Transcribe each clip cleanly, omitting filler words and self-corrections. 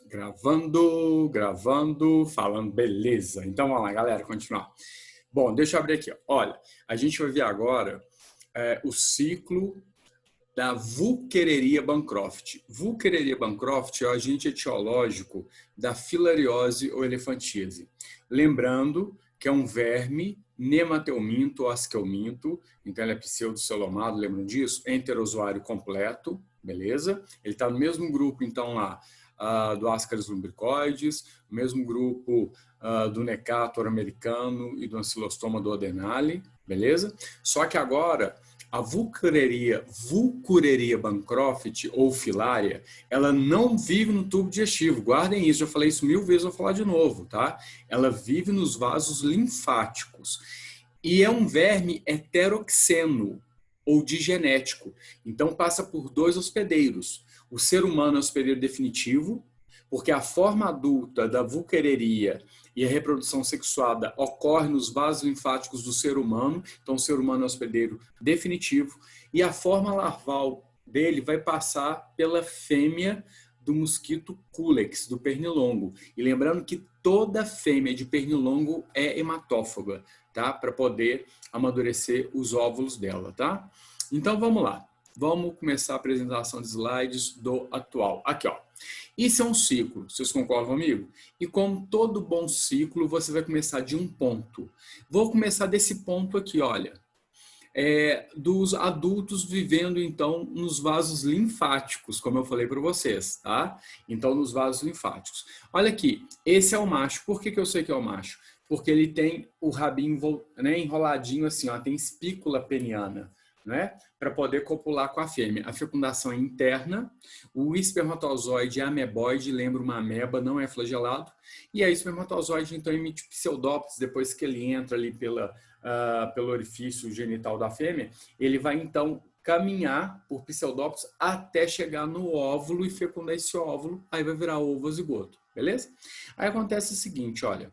Gravando, gravando, falando, beleza. Então vamos lá, galera, continuar. Bom, deixa eu abrir aqui. Olha, a gente vai ver agora o ciclo da Wuchereria Bancroft. Wuchereria Bancroft é o agente etiológico da filariose ou elefantíase. Lembrando que é um verme nemateuminto ou asqueuminto, então ele é pseudocelomado, lembram disso? Enterozoário completo, beleza? Ele está no mesmo grupo, então, lá, do Ascaris lumbricoides, mesmo grupo do Necator americano e do Ancylostoma duodenale, beleza? Só que agora a Wuchereria Bancroft ou filária, ela não vive no tubo digestivo. Guardem isso, já falei isso 1000 vezes, vou falar de novo, tá? Ela vive nos vasos linfáticos. E é um verme heteroxeno ou digenético. Então passa por dois hospedeiros. O ser humano é o hospedeiro definitivo, porque a forma adulta da Wuchereria e a reprodução sexuada ocorre nos vasos linfáticos do ser humano, então o ser humano é o hospedeiro definitivo, e a forma larval dele vai passar pela fêmea do mosquito culex, do pernilongo. E lembrando que toda fêmea de pernilongo é hematófaga, tá? Para poder amadurecer os óvulos dela, tá? Então vamos lá. Vamos começar a apresentação de slides do atual. Aqui, ó. Isso é um ciclo, vocês concordam comigo? E como todo bom ciclo, você vai começar de um ponto. Vou começar desse ponto aqui, olha. Dos adultos vivendo, então, nos vasos linfáticos, como eu falei para vocês, tá? Então, nos vasos linfáticos. Olha aqui, esse é o macho. Por que eu sei que é o macho? Porque ele tem o rabinho, né, enroladinho assim, ó, tem espícula peniana, né, para poder copular com a fêmea. A fecundação é interna, o espermatozoide é ameboide, lembra uma ameba, não é flagelado, e aí o espermatozoide então emite pseudópodes depois que ele entra ali pelo orifício genital da fêmea, ele vai então caminhar por pseudópodes até chegar no óvulo e fecundar esse óvulo, aí vai virar ovo zigoto, beleza? Aí acontece o seguinte, olha,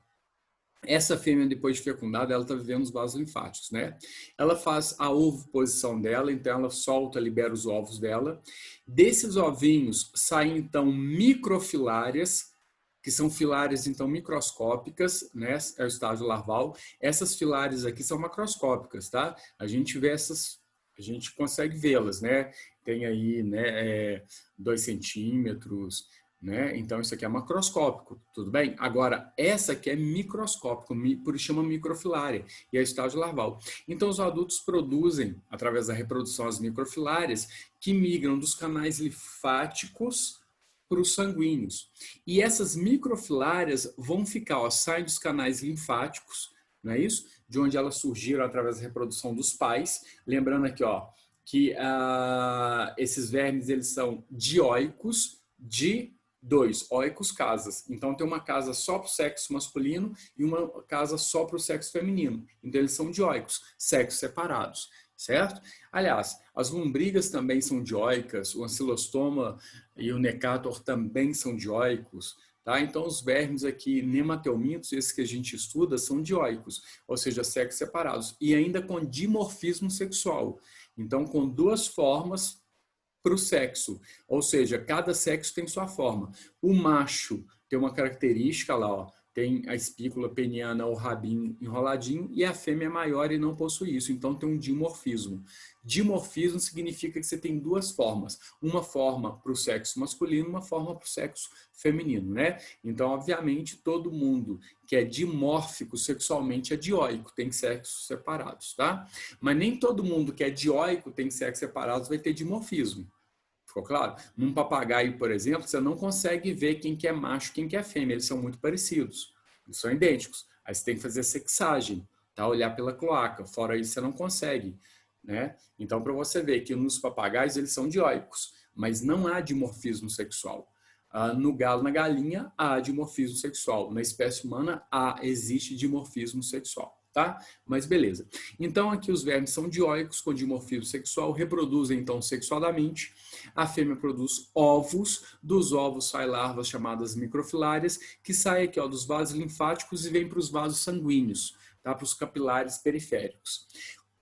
essa fêmea, depois de fecundada, ela está vivendo nos vasos linfáticos, né? Ela faz a ovoposição dela, então ela solta, libera os ovos dela. Desses ovinhos saem, então, microfilárias, que são filárias, então, microscópicas, né? É o estágio larval. Essas filárias aqui são macroscópicas, tá? A gente vê essas, a gente consegue vê-las, né? Tem aí, né, 2 centímetros, né? Então, isso aqui é macroscópico, tudo bem? Agora, essa aqui é microscópico, por isso chama microfilária, e é o estágio larval. Então, os adultos produzem, através da reprodução, as microfilárias, que migram dos canais linfáticos para os sanguíneos. E essas microfilárias vão ficar, ó, saem dos canais linfáticos, não é isso? De onde elas surgiram através da reprodução dos pais. Lembrando aqui, ó, que esses vermes, eles são dioicos de 2, oicos casas. Então tem uma casa só para o sexo masculino e uma casa só para o sexo feminino. Então eles são dioicos, sexos separados, certo? Aliás, as lombrigas também são dioicas, o ancilostoma e o necator também são dioicos, tá? Então os vermes aqui, nemateumintos, esses que a gente estuda, são dioicos, ou seja, sexos separados, e ainda com dimorfismo sexual. Então com duas formas para o sexo, ou seja, cada sexo tem sua forma. O macho tem uma característica lá, ó, tem a espícula peniana ou rabinho enroladinho, e a fêmea é maior e não possui isso, então tem um dimorfismo. Dimorfismo significa que você tem duas formas, uma forma para o sexo masculino, uma forma para o sexo feminino, né? Então, obviamente, todo mundo que é dimórfico sexualmente é dioico, tem sexos separados, tá? Mas nem todo mundo que é dioico tem sexos separados vai ter dimorfismo. Ficou claro? Num papagaio, por exemplo, você não consegue ver quem que é macho e quem que é fêmea. Eles são muito parecidos. Eles são idênticos. Aí você tem que fazer sexagem, tá? Olhar pela cloaca. Fora isso, você não consegue, né? Então, para você ver que nos papagaios, eles são dioicos, mas não há dimorfismo sexual. No galo, na galinha, há dimorfismo sexual. Na espécie humana, existe dimorfismo sexual. Tá? Mas beleza. Então aqui os vermes são dioicos com dimorfismo sexual, reproduzem então sexualmente. A fêmea produz ovos, dos ovos saem larvas chamadas microfilárias, que saem aqui, ó, dos vasos linfáticos e vêm para os vasos sanguíneos, tá? Para os capilares periféricos.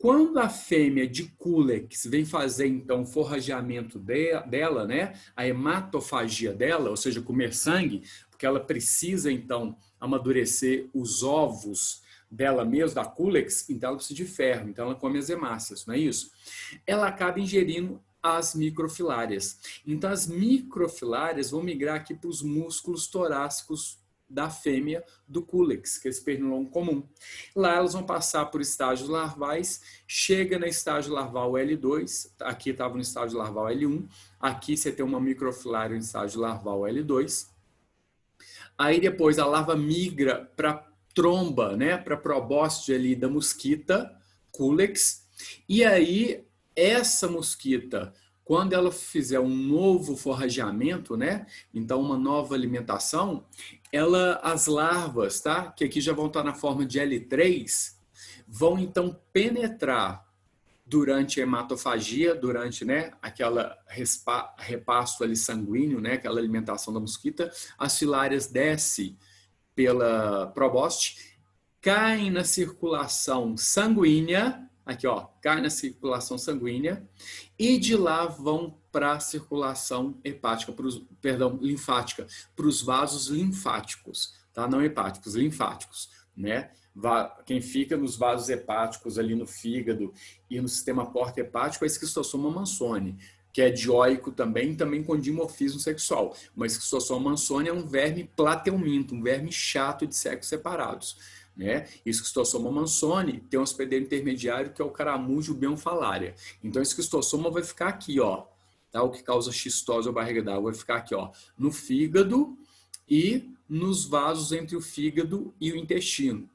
Quando a fêmea de Culex vem fazer, então, o forrageamento dela, né, a hematofagia dela, ou seja, comer sangue, porque ela precisa, então, amadurecer os ovos dela mesma, da Culex, então ela precisa de ferro, então ela come as hemácias, não é isso? Ela acaba ingerindo as microfilárias. Então, as microfilárias vão migrar aqui para os músculos torácicos da fêmea do Culex, que é esse pernilongo comum. Lá elas vão passar por estágios larvais, chega no estágio larval L2, aqui estava no estágio larval L1, aqui você tem uma microfilária no estágio larval L2. Aí depois a larva migra para tromba, né, para probóscide ali da mosquita, Culex, e aí essa mosquita, quando ela fizer um novo forrageamento, né, então uma nova alimentação, as larvas, tá, que aqui já vão estar na forma de L3, vão então penetrar durante a hematofagia, durante, né, aquela repasto ali sanguíneo, né, aquela alimentação da mosquita, as filárias descem pela probóscide, caem na circulação sanguínea, aqui ó, cai na circulação sanguínea, e de lá vão para a circulação hepática, linfática, para os vasos linfáticos, tá? Não hepáticos, linfáticos, né? Quem fica nos vasos hepáticos ali no fígado e no sistema porta-hepático é a esquistossoma mansoni, que é dioico também com dimorfismo sexual. Mas esquistossoma mansoni é um verme plateuminto, um verme chato de sexos separados, né? E esquistossoma mansoni tem um hospedeiro intermediário que é o caramujo bionfalária. Então, a esquistossoma vai ficar aqui, ó, tá? O que causa xistose ou barriga d'água vai ficar aqui, ó, no fígado e nos vasos entre o fígado e o intestino,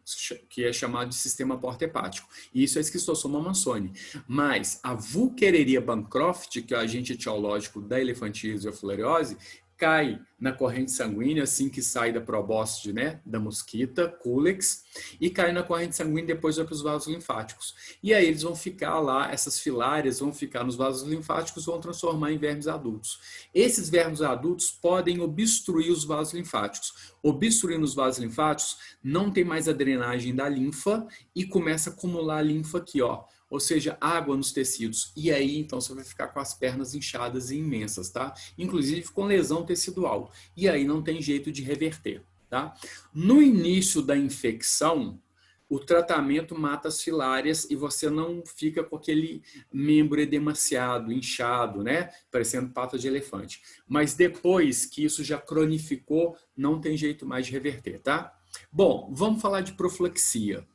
que é chamado de sistema porta-hepático. E isso é esquistossoma mansoni. Mas a Wuchereria bancroft, que é o agente etiológico da elefantíase ou filariose, cai na corrente sanguínea assim que sai da probóscide, né, da mosquita, Culex, e cai na corrente sanguínea e depois vai para os vasos linfáticos. E aí eles vão ficar lá, essas filárias vão ficar nos vasos linfáticos, vão transformar em vermes adultos. Esses vermes adultos podem obstruir os vasos linfáticos. Obstruindo os vasos linfáticos, não tem mais a drenagem da linfa e começa a acumular linfa aqui, ó. Ou seja, água nos tecidos. E aí, então, você vai ficar com as pernas inchadas e imensas, tá? Inclusive com lesão tecidual. E aí não tem jeito de reverter, tá? No início da infecção, o tratamento mata as filárias e você não fica com aquele membro edemaciado, inchado, né? Parecendo pata de elefante. Mas depois que isso já cronificou, não tem jeito mais de reverter, tá? Bom, vamos falar de profilaxia.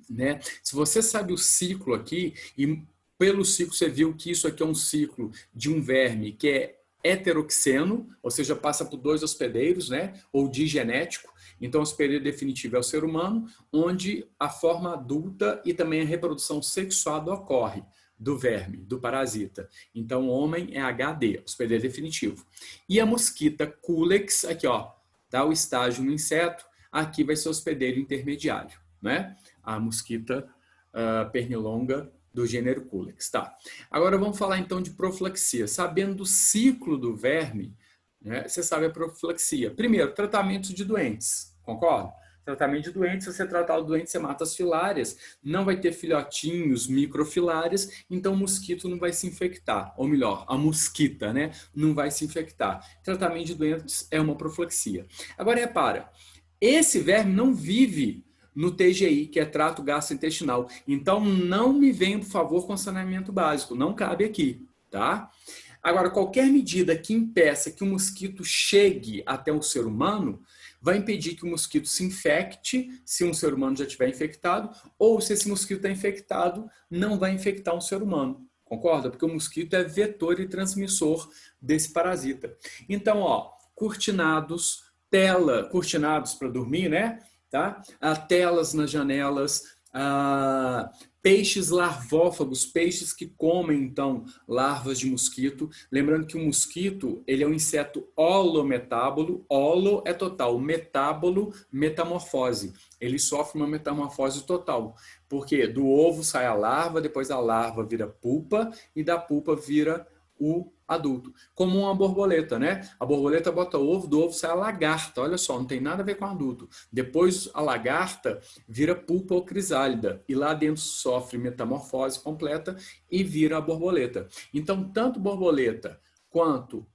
Né? Se você sabe o ciclo aqui, e pelo ciclo você viu que isso aqui é um ciclo de um verme que é heteroxeno, ou seja, passa por 2 hospedeiros, né? Ou digenético. Então, o hospedeiro definitivo é o ser humano, onde a forma adulta e também a reprodução sexuada ocorre do verme, do parasita. Então, o homem é HD, hospedeiro definitivo. E a mosquita Culex, aqui ó, dá o estágio no inseto, aqui vai ser o hospedeiro intermediário, né? A mosquita pernilonga do gênero Culex. Tá. Agora vamos falar então de profilaxia. Sabendo do ciclo do verme, né, você sabe a profilaxia. Primeiro, tratamento de doentes, concorda? Tratamento de doentes, se você tratar o doente, você mata as filárias, não vai ter filhotinhos, microfilárias, então o mosquito não vai se infectar. Ou melhor, a mosquita, né, não vai se infectar. Tratamento de doentes é uma profilaxia. Agora repara, esse verme não vive no TGI, que é trato gastrointestinal. Então, não me venham, por favor, com saneamento básico. Não cabe aqui, tá? Agora, qualquer medida que impeça que o mosquito chegue até o ser humano vai impedir que o mosquito se infecte, se um ser humano já estiver infectado, ou se esse mosquito está infectado, não vai infectar um ser humano. Concorda? Porque o mosquito é vetor e transmissor desse parasita. Então, ó, cortinados para dormir, né? Tá? Telas nas janelas, peixes larvófagos, peixes que comem, então, larvas de mosquito. Lembrando que o mosquito, ele é um inseto holometábolo, holo é total, metábolo, metamorfose. Ele sofre uma metamorfose total, porque do ovo sai a larva, depois a larva vira pupa, e da pupa vira o adulto, como uma borboleta, né? A borboleta bota ovo, do ovo sai a lagarta, olha só, não tem nada a ver com adulto. Depois a lagarta vira pulpa ou crisálida e lá dentro sofre metamorfose completa e vira a borboleta. Então, tanto borboleta quanto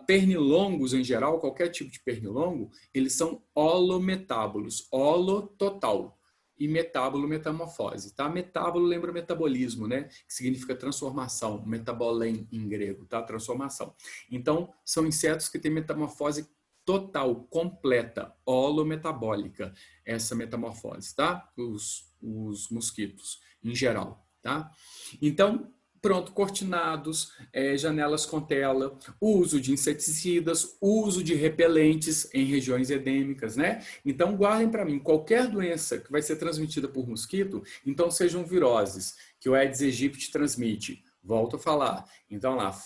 pernilongos em geral, qualquer tipo de pernilongo, eles são holometábolos, holo total. E metábolo, metamorfose, tá? Metábolo lembra metabolismo, né? Que significa transformação, metabolém em grego, tá? Transformação. Então, são insetos que têm metamorfose total, completa, holometabólica, essa metamorfose, tá? Os mosquitos, em geral, tá? Então, pronto, cortinados, janelas com tela, uso de inseticidas, uso de repelentes em regiões endêmicas, né? Então, guardem para mim, qualquer doença que vai ser transmitida por mosquito, então sejam viroses, que o Aedes aegypti transmite. Volto a falar. Então, lá,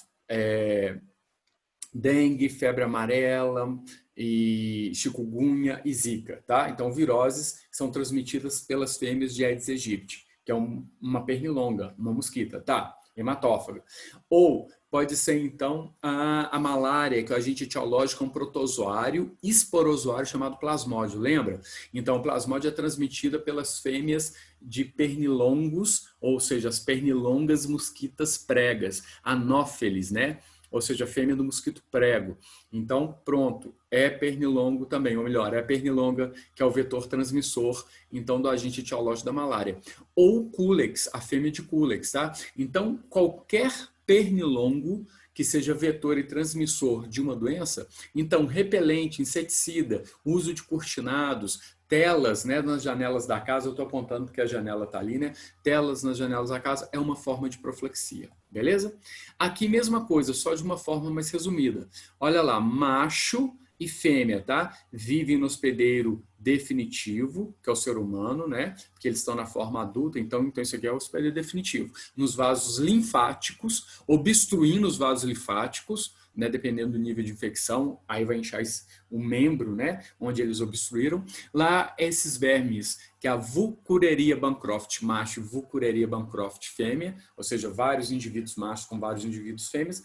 dengue, febre amarela, e chikungunya e zika, tá? Então, viroses são transmitidas pelas fêmeas de Aedes aegypti, que é uma pernilonga, uma mosquita, tá? Hematófaga. Ou pode ser, então, a malária, que é o agente etiológico, um protozoário esporozoário chamado plasmódio, lembra? Então, a plasmódio é transmitida pelas fêmeas de pernilongos, ou seja, as pernilongas mosquitas pregas, anófeles, né? Ou seja, a fêmea do mosquito prego. Então, pronto, é pernilongo também, ou melhor, é a pernilonga que é o vetor transmissor, então, do agente etiológico da malária. Ou Culex, a fêmea de Culex, tá? Então, qualquer pernilongo que seja vetor e transmissor de uma doença, então, repelente, inseticida, uso de cortinados, telas, né, nas janelas da casa, eu estou apontando porque a janela está ali, né? Telas nas janelas da casa é uma forma de profilaxia, beleza? Aqui mesma coisa, só de uma forma mais resumida. Olha lá, macho e fêmea, tá? Vivem no hospedeiro definitivo, que é o ser humano, né? Porque eles estão na forma adulta, então isso aqui é o hospedeiro definitivo. Nos vasos linfáticos, obstruindo os vasos linfáticos, né, dependendo do nível de infecção, aí vai inchar o membro, né, onde eles obstruíram. Lá, esses vermes, que é a Wuchereria bancroft macho e Wuchereria bancroft fêmea, ou seja, vários indivíduos machos com vários indivíduos fêmeas,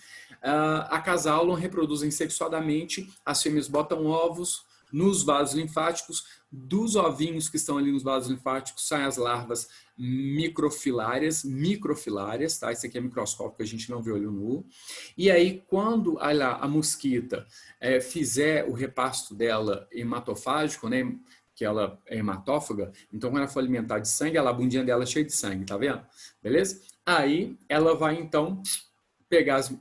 acasalam, reproduzem sexuadamente, as fêmeas botam ovos nos vasos linfáticos, dos ovinhos que estão ali nos vasos linfáticos saem as larvas microfilárias, tá? Isso aqui é microscópico, a gente não vê olho nu. E aí, quando a mosquita fizer o repasto dela hematofágico, né? Que ela é hematófaga, então quando ela for alimentar de sangue, a bundinha dela é cheia de sangue, tá vendo? Beleza? Aí ela vai então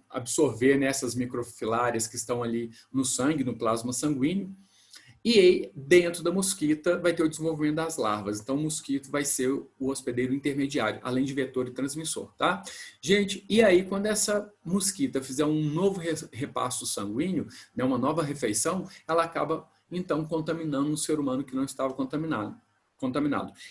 absorver nessas microfilárias que estão ali no sangue, no plasma sanguíneo, e aí, dentro da mosquita vai ter o desenvolvimento das larvas. Então, o mosquito vai ser o hospedeiro intermediário, além de vetor e transmissor, tá? Gente, e aí, quando essa mosquita fizer um novo repasto sanguíneo, né, uma nova refeição, ela acaba, então, contaminando um ser humano que não estava contaminado.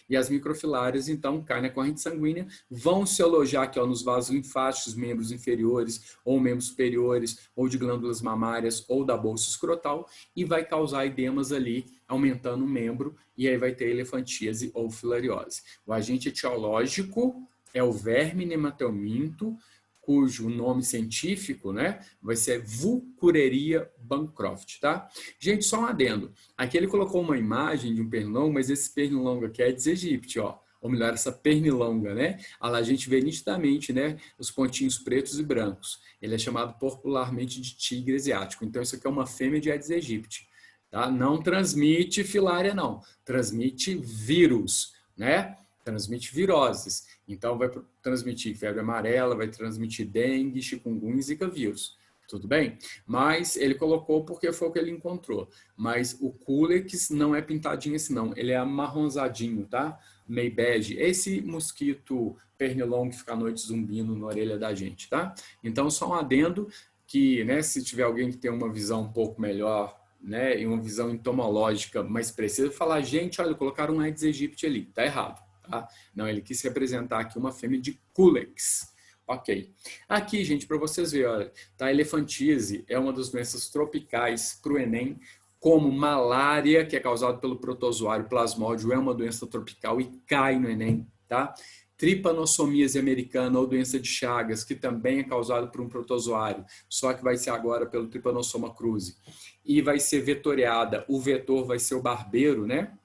E as microfilárias, então, caem na corrente sanguínea, vão se alojar aqui, ó, nos vasos linfáticos, membros inferiores ou membros superiores, ou de glândulas mamárias ou da bolsa escrotal, e vai causar edemas ali, aumentando o membro, e aí vai ter elefantíase ou filariose. O agente etiológico é o verme nematelminto, cujo nome científico, né, vai ser Wuchereria bancroft, tá? Gente, só um adendo. Aqui ele colocou uma imagem de um pernilongo, mas esse pernilongo aqui é Aedes aegypti, ó. Ou melhor, essa pernilonga, né? A gente vê nitidamente, né, os pontinhos pretos e brancos. Ele é chamado popularmente de tigre asiático. Então, isso aqui é uma fêmea de Aedes aegypti, tá? Não transmite filária, não. Transmite vírus, né? Transmite viroses. Então, vai transmitir febre amarela, vai transmitir dengue, chikungunya e zika vírus. Tudo bem? Mas ele colocou porque foi o que ele encontrou. Mas o Culex não é pintadinho assim, não. Ele é amarronzadinho, tá? Meio bege. Esse mosquito pernilongo que fica à noite zumbindo na orelha da gente, tá? Então, só um adendo que, né, se tiver alguém que tem uma visão um pouco melhor, né, e uma visão entomológica mais precisa, falar, gente, olha, colocaram um Aedes aegypti ali. Tá errado. Tá? Não, ele quis representar aqui uma fêmea de Culex. Ok. Aqui, gente, para vocês verem, olha, tá? A elefantíase é uma das doenças tropicais para o Enem, como malária, que é causada pelo protozoário plasmódio, é uma doença tropical e cai no Enem, tá? Trypanossomiase americana ou doença de Chagas, que também é causada por um protozoário, só que vai ser agora pelo Trypanosoma cruzi, e vai ser vetoriada, o vetor vai ser o barbeiro, né?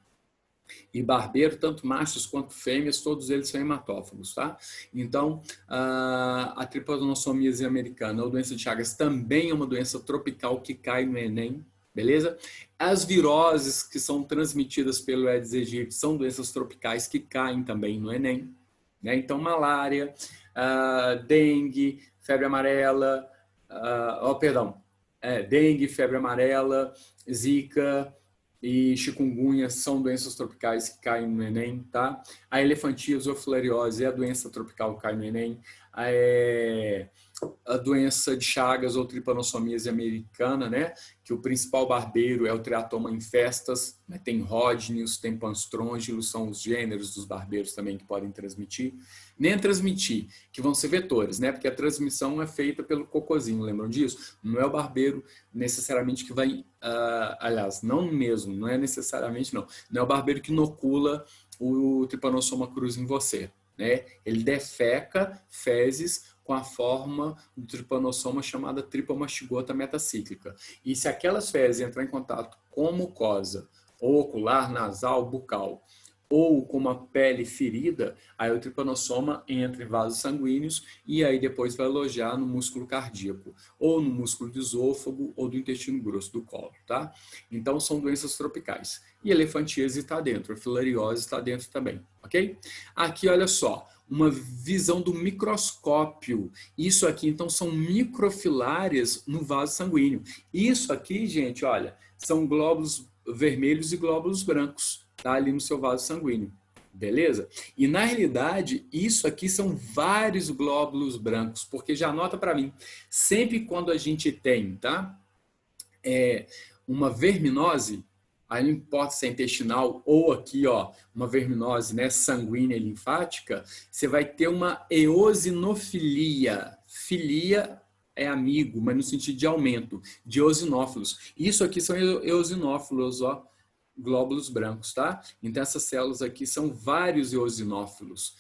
E barbeiro, tanto machos quanto fêmeas, todos eles são hematófagos, tá? Então, a Trypanossomiase americana ou doença de Chagas também é uma doença tropical que cai no Enem, beleza? As viroses que são transmitidas pelo Aedes aegypti são doenças tropicais que caem também no Enem, né? Então, malária, dengue, febre amarela, dengue, febre amarela, zika e chikungunya são doenças tropicais que caem no Enem, tá? A elefantíase ou filariose é a doença tropical que cai no Enem. A doença de Chagas ou Trypanossomiase americana, né? Que o principal barbeiro é o Triatoma infestas, né? Tem Rodnius, tem Panstrongylos, são os gêneros dos barbeiros também que podem transmitir. Nem transmitir, que vão ser vetores, né? Porque a transmissão é feita pelo cocôzinho, lembram disso? Não é o barbeiro necessariamente que vai, aliás, não é necessariamente não é o barbeiro que inocula o Trypanosoma cruzi em você, né? Ele defeca fezes com a forma do tripanossoma chamada tripomastigota metacíclica. E se aquelas fezes entrar em contato com mucosa, ou ocular, nasal, bucal, ou com uma pele ferida, aí o tripanossoma entra em vasos sanguíneos e aí depois vai alojar no músculo cardíaco, ou no músculo do esôfago, ou do intestino grosso do colo, tá? Então são doenças tropicais. E elefantíase está dentro, a filariose está dentro também, ok? Aqui, olha só, uma visão do microscópio. Isso aqui, então, são microfilárias no vaso sanguíneo. Isso aqui, gente, olha, são glóbulos vermelhos e glóbulos brancos, tá? Ali no seu vaso sanguíneo, beleza? E, na realidade, isso aqui são vários glóbulos brancos, porque já anota para mim, sempre quando a gente tem, tá? Uma verminose, aí não importa se é intestinal ou aqui, ó, uma verminose, né, sanguínea e linfática, você vai ter uma eosinofilia. Filia é amigo, mas no sentido de aumento, de eosinófilos. Isso aqui são eosinófilos, ó, glóbulos brancos, tá? Então essas células aqui são vários eosinófilos.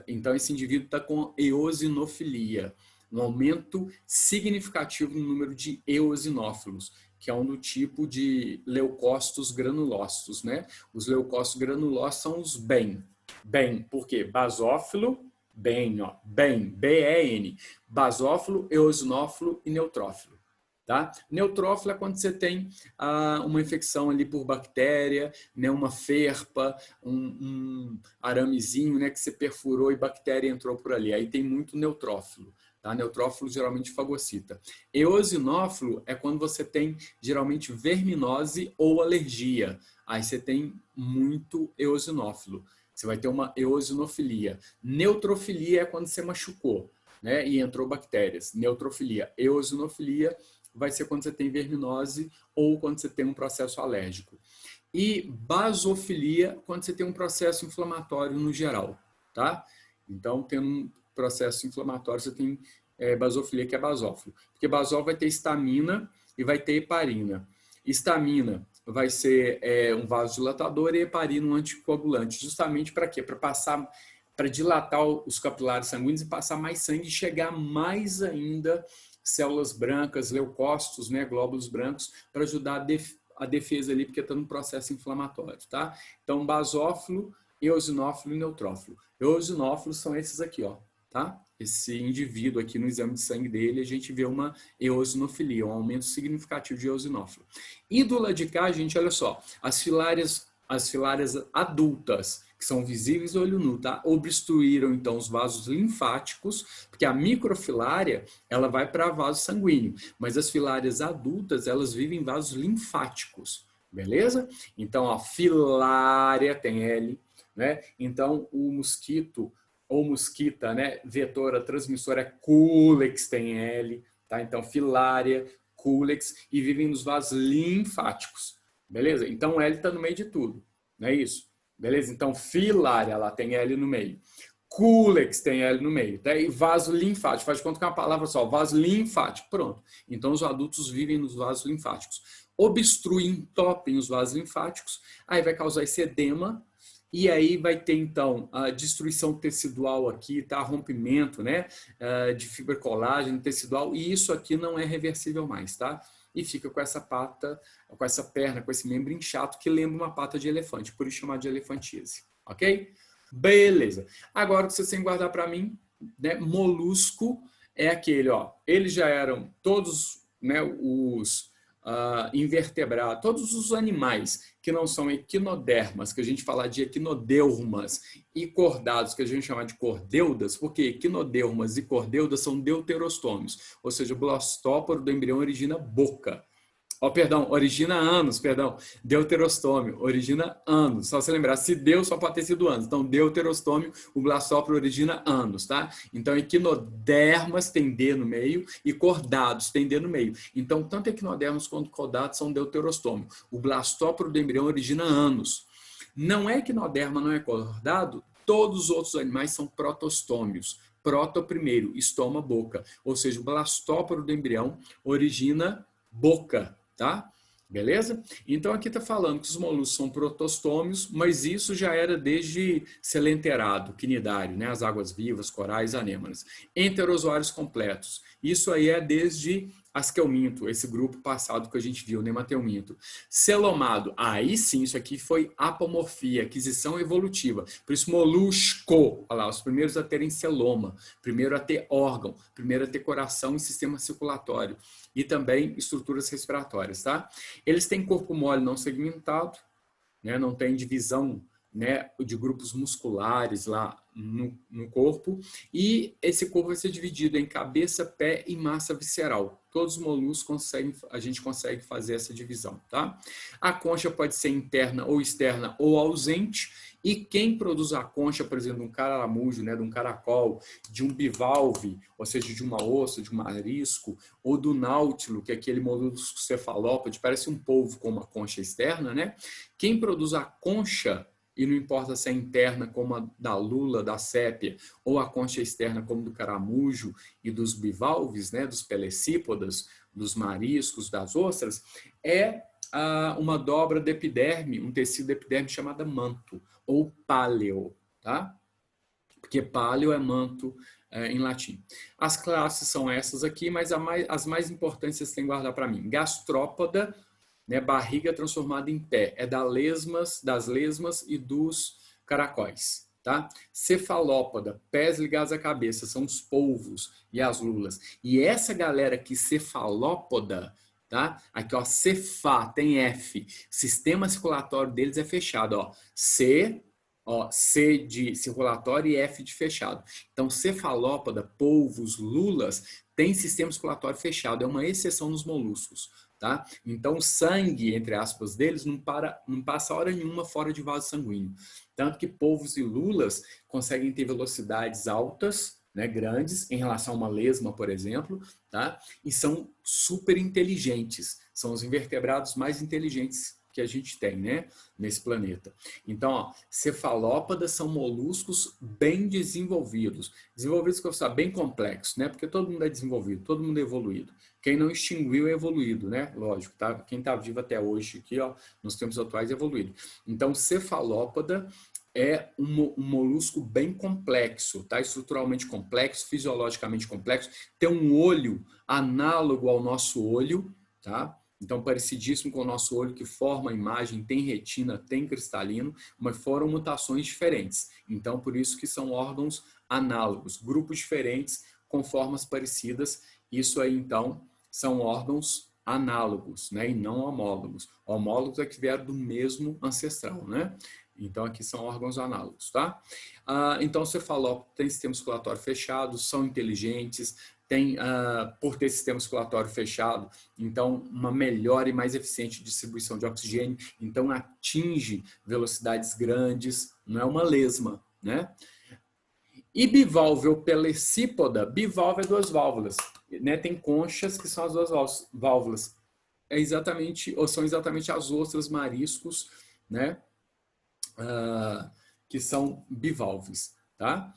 Então esse indivíduo está com eosinofilia, um aumento significativo no número de eosinófilos, que é um do tipo de leucócitos granulócitos, né? Os leucócitos granulócitos são os BEN. BEN, por quê? Basófilo, BEN, ó, BEN, B-E-N. Basófilo, eosinófilo e neutrófilo. Tá? Neutrófilo é quando você tem uma infecção ali por bactéria, né? Uma ferpa, um aramezinho, né? Que você perfurou e bactéria entrou por ali. Aí tem muito neutrófilo. Tá? Neutrófilo geralmente fagocita. Eosinófilo é quando você tem geralmente verminose ou alergia. Aí você tem muito eosinófilo. Você vai ter uma eosinofilia. Neutrofilia é quando você machucou, né? E entrou bactérias. Neutrofilia. Eosinofilia vai ser quando você tem verminose ou quando você tem um processo alérgico. E basofilia, quando você tem um processo inflamatório no geral, tá? Então, tendo um processo inflamatório, você tem basofilia, que é basófilo. Porque basófilo vai ter histamina e vai ter heparina. Histamina vai ser um vasodilatador e heparina um anticoagulante. Justamente para quê? Para dilatar os capilares sanguíneos e passar mais sangue e chegar mais ainda células brancas, leucócitos, né, glóbulos brancos, para ajudar a defesa ali, porque está no processo inflamatório, tá? Então, basófilo, eosinófilo e neutrófilo. Eosinófilos são esses aqui, ó, tá? Esse indivíduo aqui no exame de sangue dele, a gente vê uma eosinofilia, um aumento significativo de eosinófilo. E do lado de cá, gente, olha só, as filárias adultas, que são visíveis ao olho nu, tá? Obstruíram, então, os vasos linfáticos, porque a microfilária, ela vai para vaso sanguíneo, mas as filárias adultas, elas vivem em vasos linfáticos, beleza? Então, a filária tem L, né? Então, o mosquito ou mosquita, né, vetora transmissora é Culex, tem L, tá? Então, filária, Culex, e vivem nos vasos linfáticos, beleza? Então, L está no meio de tudo, não é isso? Beleza? Então, filária, ela tem L no meio. Culex tem L no meio. Tá? E vaso linfático, faz de conta que é uma palavra só. Vaso linfático, pronto. Então, os adultos vivem nos vasos linfáticos. Obstruem, entopem os vasos linfáticos, aí vai causar esse edema, E aí vai ter, então, a destruição tecidual aqui, tá? Rompimento, né? De fibra colágeno tecidual. E isso aqui não é reversível mais, tá? E fica com essa pata, com essa perna, com esse membro inchado que lembra uma pata de elefante. Por isso chamar de elefantíase. Ok? Beleza. Agora, o que vocês têm que guardar para mim, né? Molusco é aquele, ó. Eles já eram todos, né, os invertebrados, todos os animais que não são equinodermas, que a gente fala de equinodermas, e cordados, que a gente chama de cordeudas, porque equinodermas e cordeudas são deuterostômios, ou seja, o blastóporo do embrião origina boca. Origina anos, deuterostômio, origina anos. Só se lembrar, se deu, só pode ter sido anos. Então, deuterostômio, o blastóporo origina anos, tá? Então, equinodermas tem D no meio e cordados tem D no meio. Então, tanto equinodermas quanto cordados são deuterostômio. O blastóporo do embrião origina anos. Não é equinoderma, não é cordado, todos os outros animais são protostômios. Proto primeiro, estoma, boca. Ou seja, o blastóporo do embrião origina boca. Tá? Beleza? Então aqui está falando que os moluscos são protostômios, mas isso já era desde selenterado, quinidário, né? As águas vivas, corais, anêmonas. Enterozoários completos. Isso aí é desde asquelminto, esse grupo passado que a gente viu, nemateuminto. Celomado, aí sim, isso aqui foi apomorfia, aquisição evolutiva. Por isso, molusco, olha lá, os primeiros a terem celoma, primeiro a ter órgão, primeiro a ter coração e sistema circulatório. E também estruturas respiratórias, tá? Eles têm corpo mole não segmentado, né? Não tem divisão, né, de grupos musculares lá no corpo, e esse corpo vai ser dividido em cabeça, pé e massa visceral. Todos os moluscos a gente consegue fazer essa divisão, tá? A concha pode ser interna ou externa ou ausente, e quem produz a concha, por exemplo, de um caramujo, né, de um caracol, de um bivalve, ou seja, de uma ostra, de um marisco, ou do náutilo, que é aquele molusco cefalópode, parece um polvo com uma concha externa, né? Quem produz a concha, e não importa se é interna como a da lula, da sépia, ou a concha externa como do caramujo e dos bivalves, né, dos pelecípodas, dos mariscos, das ostras, é uma dobra de epiderme, um tecido de epiderme chamado manto, ou páleo, tá? Porque páleo é manto em latim. As classes são essas aqui, mas as mais importantes vocês têm que guardar para mim. Gastrópoda, né, barriga transformada em pé, é das lesmas e dos caracóis. Tá? Cefalópoda, pés ligados à cabeça, são os polvos e as lulas. E essa galera aqui, cefalópoda, tá? Aqui, ó, cefá, tem F. Sistema circulatório deles é fechado, ó. C de circulatório e F de fechado. Então, cefalópoda, polvos, lulas, tem sistema circulatório fechado, é uma exceção nos moluscos. Tá? Então, o sangue, entre aspas, deles não passa hora nenhuma fora de vaso sanguíneo. Tanto que polvos e lulas conseguem ter velocidades altas, né, grandes, em relação a uma lesma, por exemplo, tá? E são super inteligentes. São os invertebrados mais inteligentes que a gente tem, né, nesse planeta. Então, ó, cefalópodas são moluscos bem desenvolvidos. Desenvolvidos que eu falo, bem complexos, né? Porque todo mundo é desenvolvido, todo mundo é evoluído. Quem não extinguiu é evoluído, né? Lógico, tá? Quem está vivo até hoje aqui, ó, nos tempos atuais é evoluído. Então, cefalópoda é um molusco bem complexo, tá? Estruturalmente complexo, fisiologicamente complexo, tem um olho análogo ao nosso olho, tá? Então, parecidíssimo com o nosso olho, que forma a imagem, tem retina, tem cristalino, mas foram mutações diferentes. Então, por isso que são órgãos análogos, grupos diferentes com formas parecidas. Isso aí, então, são órgãos análogos, né? E não homólogos. Homólogos é que vieram do mesmo ancestral, né? Então, aqui são órgãos análogos, tá? Então, cefalópodes tem sistema circulatório fechado, são inteligentes, tem, por ter sistema circulatório fechado, então, uma melhor e mais eficiente distribuição de oxigênio, então atinge velocidades grandes, não é uma lesma, né? E bivalve ou pelecípoda, bivalve é duas válvulas, né? Tem conchas que são as duas válvulas, ou são exatamente as ostras, mariscos, né? Que são bivalves, tá?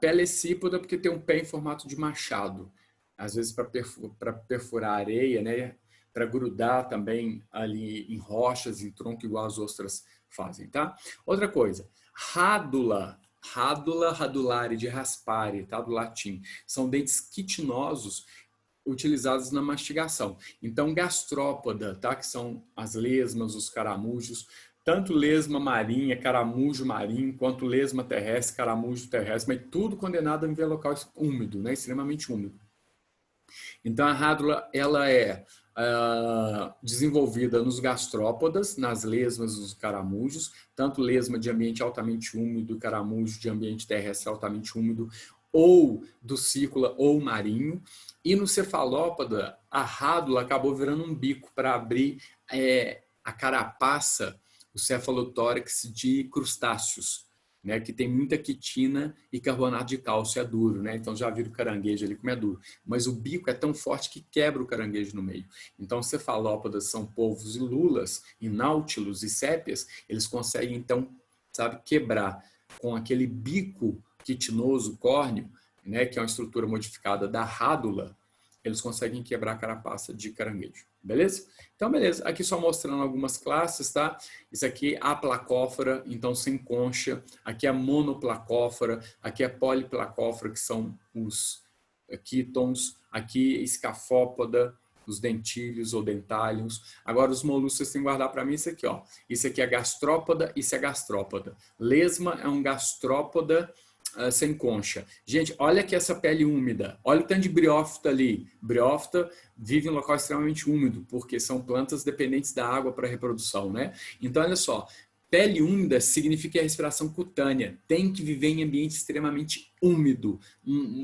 Pelecípoda porque tem um pé em formato de machado, às vezes para perfurar areia, né? para grudar também ali em rochas, em tronco, igual as ostras fazem, tá? Outra coisa, rádula, radulare, de raspare, tá? Do latim. São dentes quitinosos utilizados na mastigação. Então, gastrópoda, tá? Que são as lesmas, os caramujos, tanto lesma marinha, caramujo marinho, quanto lesma terrestre, caramujo terrestre, mas tudo condenado a viver local úmido, né? Extremamente úmido. Então, a rádula, ela é desenvolvida nos gastrópodas, nas lesmas dos caramujos, tanto lesma de ambiente altamente úmido, caramujo de ambiente terrestre altamente úmido, ou do ou marinho. E no cefalópoda, a rádula acabou virando um bico para abrir a carapaça, o cefalotórax de crustáceos, né, que tem muita quitina e carbonato de cálcio, é duro, né? Então já viram o caranguejo ali como é duro. Mas o bico é tão forte que quebra o caranguejo no meio. Então cefalópodas são polvos e lulas, e náutilos e sépias, eles conseguem então, sabe, quebrar com aquele bico quitinoso, córneo, né, que é uma estrutura modificada da rádula, eles conseguem quebrar a carapaça de caranguejo. Beleza? Então, beleza. Aqui só mostrando algumas classes, tá? Isso aqui é aplacófora, então sem concha. Aqui é monoplacófora. Aqui é poliplacófora, que são os quítons. Aqui escafópoda, os dentílios ou dentálios. Agora, os moluscos, vocês têm que guardar para mim isso aqui, ó. Isso aqui é gastrópoda, isso é gastrópoda. Lesma é um gastrópoda sem concha. Gente, olha aqui essa pele úmida. Olha o tanto de briófita ali. Briófita vive em um local extremamente úmido, porque são plantas dependentes da água para reprodução, né? Então, olha só. Pele úmida significa a respiração cutânea. Tem que viver em ambiente extremamente úmido.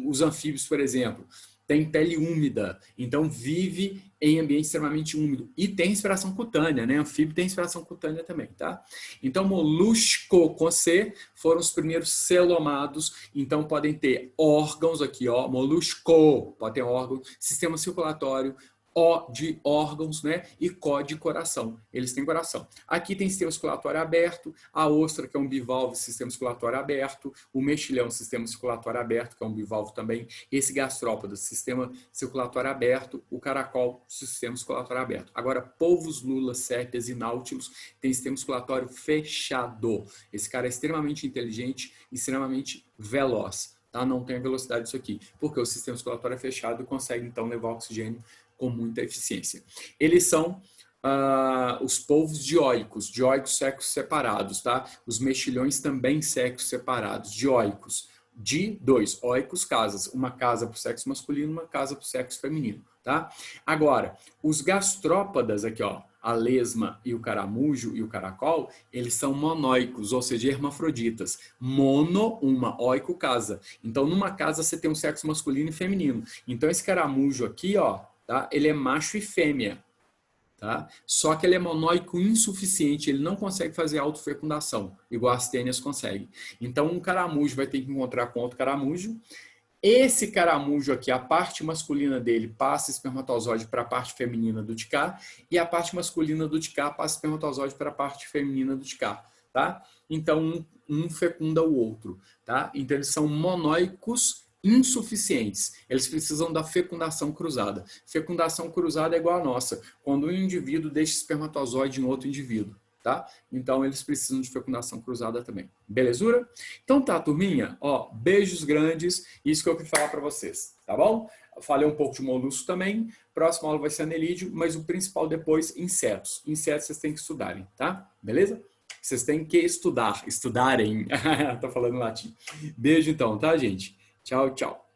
Os anfíbios, por exemplo, tem pele úmida, então vive em ambiente extremamente úmido. E tem respiração cutânea, né? Anfíbio tem respiração cutânea também, tá? Então, molusco com C foram os primeiros celomados, então podem ter órgãos aqui, ó, molusco, pode ter órgão, sistema circulatório, O de órgãos, né? E CO de coração. Eles têm coração. Aqui tem sistema circulatório aberto, a ostra, que é um bivalve, sistema circulatório aberto, o mexilhão, sistema circulatório aberto, que é um bivalve também, esse gastrópoda, sistema circulatório aberto, o caracol, sistema circulatório aberto. Agora, polvos, lulas, sépias e náutilos têm sistema circulatório fechado. Esse cara é extremamente inteligente, extremamente veloz. Tá? Não tem a velocidade disso aqui, porque o sistema circulatório é fechado e consegue, então, levar oxigênio com muita eficiência. Eles são os polvos dioicos secos separados, tá? Os mexilhões também secos separados, dioicos. Dois, oicos, casas. Uma casa para o sexo masculino, uma casa para o sexo feminino, tá? Agora, os gastrópodas aqui, ó, a lesma e o caramujo e o caracol, eles são monóicos, ou seja, hermafroditas. Mono, uma, oico, casa. Então, numa casa você tem um sexo masculino e feminino. Então, esse caramujo aqui, ó, tá? Ele é macho e fêmea, tá? Só que ele é monóico insuficiente, ele não consegue fazer autofecundação, igual as tênias conseguem. Então, um caramujo vai ter que encontrar com outro caramujo. Esse caramujo aqui, a parte masculina dele passa espermatozoide para a parte feminina do ticar, e a parte masculina do ticar passa espermatozoide para a parte feminina do ticar, tá? Então, um fecunda o outro, tá? Então, eles são monóicos insuficientes. Eles precisam da fecundação cruzada. Fecundação cruzada é igual a nossa, quando um indivíduo deixa espermatozoide em outro indivíduo, tá? Então, eles precisam de fecundação cruzada também. Belezura? Então tá, turminha. Ó, beijos grandes. Isso que eu queria falar para vocês, tá bom? Falei um pouco de molusco também. Próxima aula vai ser anelídeo, mas o principal depois, insetos. Insetos vocês têm que estudarem, tá? Beleza? Vocês têm que estudarem. Tô falando latim. Beijo então, tá, gente? Tchau, tchau.